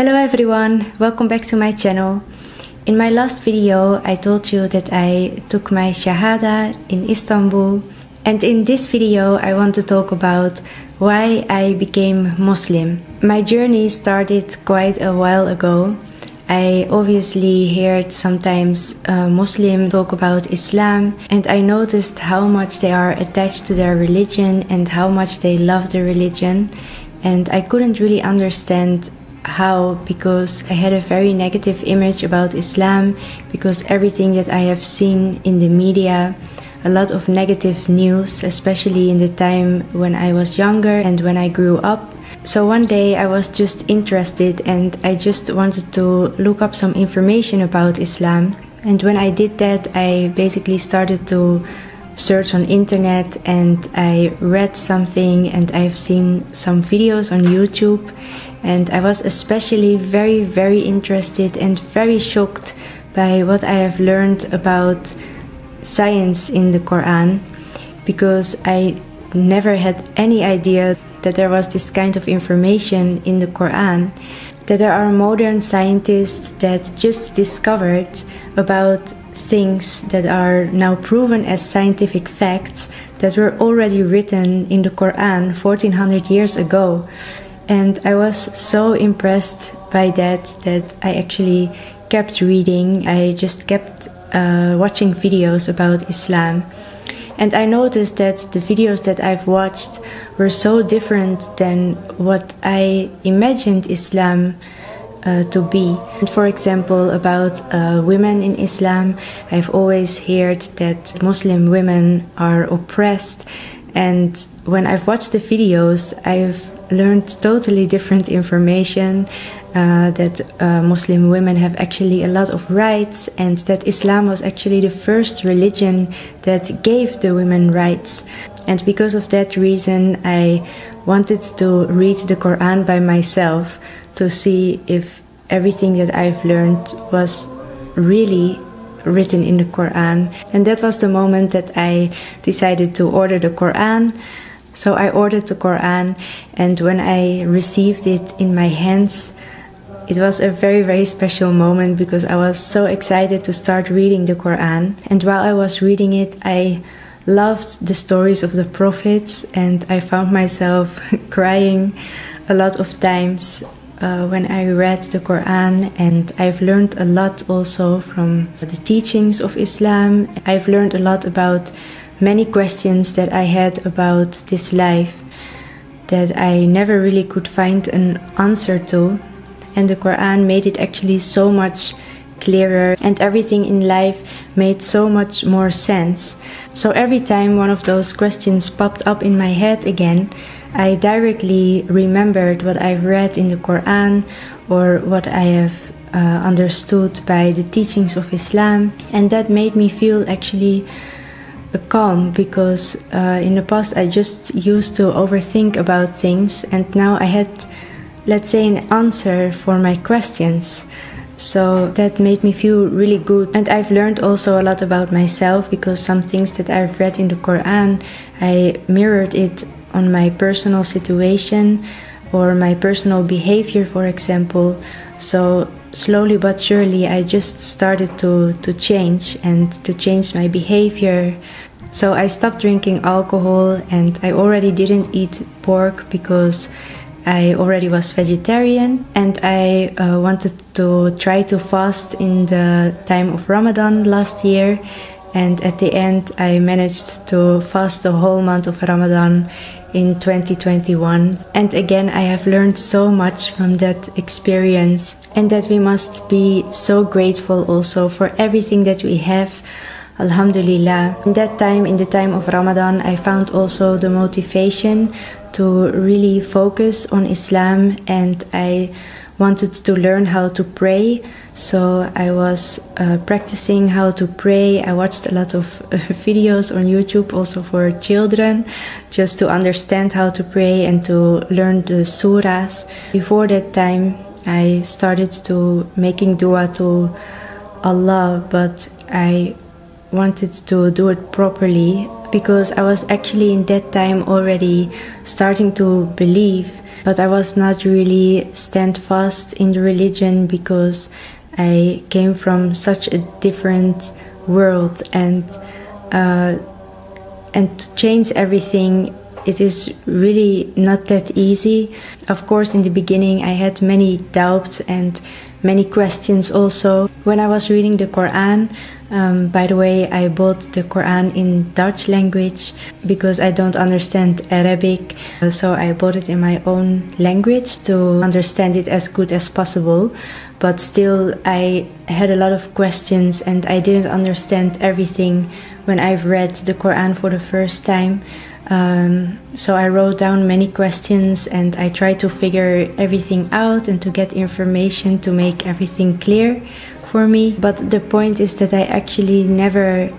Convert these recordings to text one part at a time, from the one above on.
Hello everyone, welcome back to my channel. In my last video I told you that I took my Shahada in Istanbul, and in this video I want to talk about why I became Muslim. My journey started quite a while ago. I obviously heard sometimes Muslims talk about Islam, and I noticed how much they are attached to their religion and how much they love the religion, and I couldn't really understand how, because I had a very negative image about Islam, because everything that I have seen in the media, a lot of negative news, especially in the time when I was younger and when I grew up. So one day I was just interested and I just wanted to look up some information about Islam. And when I did that, I basically started to search on internet and I read something and I've seen some videos on YouTube. And I was especially very interested and very shocked by what I have learned about science in the Quran, because I never had any idea that there was this kind of information in the Quran, that there are modern scientists that just discovered about things that are now proven as scientific facts that were already written in the Quran 1400 years ago. And I was so impressed by that I actually kept reading. I just kept watching videos about Islam. And I noticed that the videos that I've watched were so different than what I imagined Islam to be. For example, about women in Islam, I've always heard that Muslim women are oppressed. And when I've watched the videos, I've learned totally different information, that Muslim women have actually a lot of rights, and that Islam was actually the first religion that gave the women rights. And because of that reason, I wanted to read the Quran by myself to see if everything that I've learned was really written in the Quran. And that was the moment that I decided to order the Quran. So I ordered the Quran, and when I received it in my hands, it was a very special moment, because I was so excited to start reading the Quran. And while I was reading it, I loved the stories of the prophets, and I found myself crying a lot of times when I read the Quran. And I've learned a lot also from the teachings of Islam. I've learned a lot about many questions that I had about this life that I never really could find an answer to. And the Quran made it actually so much clearer, and everything in life made so much more sense. So every time one of those questions popped up in my head again, I directly remembered what I've read in the Quran or what I have understood by the teachings of Islam. And that made me feel actually calm, because in the past I just used to overthink about things, and now I had, let's say, an answer for my questions. So that made me feel really good. And I've learned also a lot about myself, because some things that I've read in the Quran, I mirrored it on my personal situation or my personal behavior, for example. So slowly but surely I just started to change and to change my behavior. So I stopped drinking alcohol, and I already didn't eat pork because I already was vegetarian, and I wanted to try to fast in the time of Ramadan last year. And at the end I managed to fast the whole month of Ramadan in 2021. And again, I have learned so much from that experience, and that we must be so grateful also for everything that we have. Alhamdulillah. In that time, in the time of Ramadan, I found also the motivation to really focus on Islam, and I wanted to learn how to pray. So I was practicing how to pray. I watched a lot of videos on YouTube also for children, just to understand how to pray and to learn the surahs. Before that time, I started to making dua to Allah, but I wanted to do it properly. because I was actually in that time already starting to believe, but I was not really stand fast in the religion because I came from such a different world, and to change everything, it is really not that easy. Of course, in the beginning I had many doubts and many questions also. When I was reading the Quran, by the way, I bought the Quran in Dutch language because I don't understand Arabic, so I bought it in my own language to understand it as good as possible. But still, I had a lot of questions and I didn't understand everything when I've read the Quran for the first time. So I wrote down many questions and I tried to figure everything out and to get information to make everything clear for me. But the point is that I actually never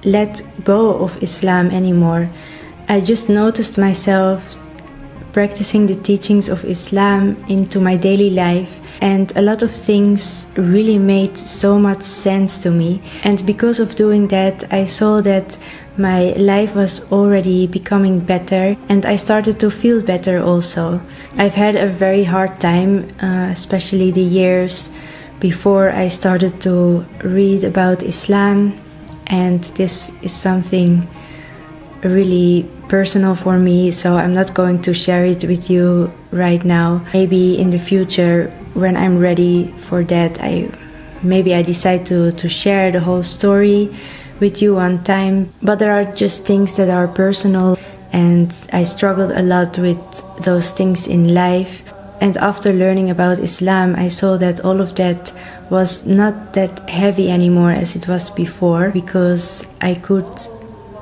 let go of Islam anymore. I just noticed myself practicing the teachings of Islam into my daily life, and a lot of things really made so much sense to me. And because of doing that, I saw that my life was already becoming better and I started to feel better also. I've had a very hard time, especially the years before I started to read about Islam, and this is something really personal for me, so I'm not going to share it with you right now. Maybe in the future, when I'm ready for that, maybe I decide to share the whole story with you one time. But there are just things that are personal, and I struggled a lot with those things in life. And after learning about Islam, I saw that all of that was not that heavy anymore as it was before, because I could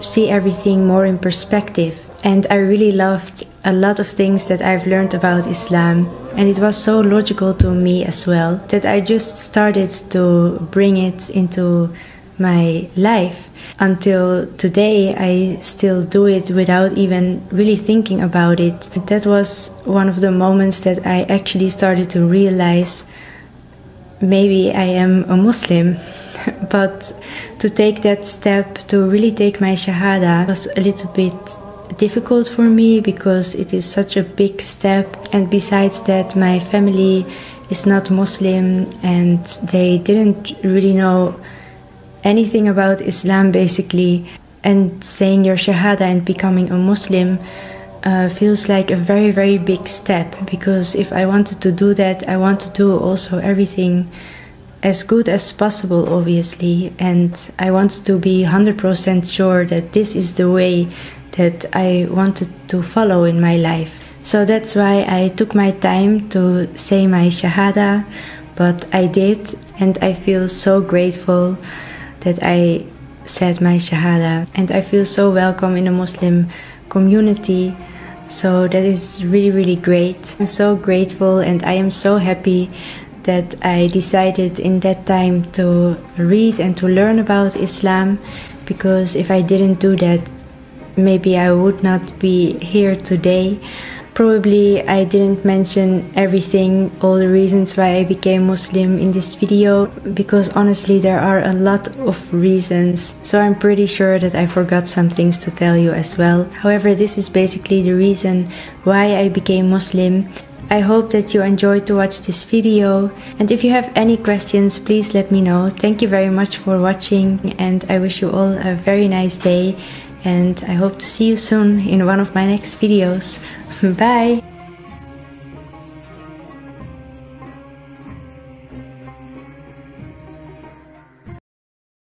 see everything more in perspective. And I really loved a lot of things that I've learned about Islam, and it was so logical to me as well that I just started to bring it into my life. Until today, I still do it without even really thinking about it. That was one of the moments that I actually started to realize maybe I am a Muslim. But to take that step, to really take my Shahada, was a little bit difficult for me because it is such a big step. And besides that, my family is not Muslim and they didn't really know anything about Islam basically. And saying your Shahada and becoming a Muslim feels like a very, very big step, because if I wanted to do that, I want to do also everything as good as possible, obviously, and I wanted to be 100% sure that this is the way that I wanted to follow in my life. So that's why I took my time to say my Shahada, but I did, and I feel so grateful that I said my Shahada, and I feel so welcome in the Muslim community. So that is really, really great. I'm so grateful, and I am so happy that I decided in that time to read and to learn about Islam, because if I didn't do that, maybe I would not be here today. Probably I didn't mention everything, all the reasons why I became Muslim in this video, because honestly there are a lot of reasons, so I'm pretty sure that I forgot some things to tell you as well. However, this is basically the reason why I became Muslim. I hope that you enjoyed to watch this video, and if you have any questions, please let me know. Thank you very much for watching, and I wish you all a very nice day, and I hope to see you soon in one of my next videos. Bye!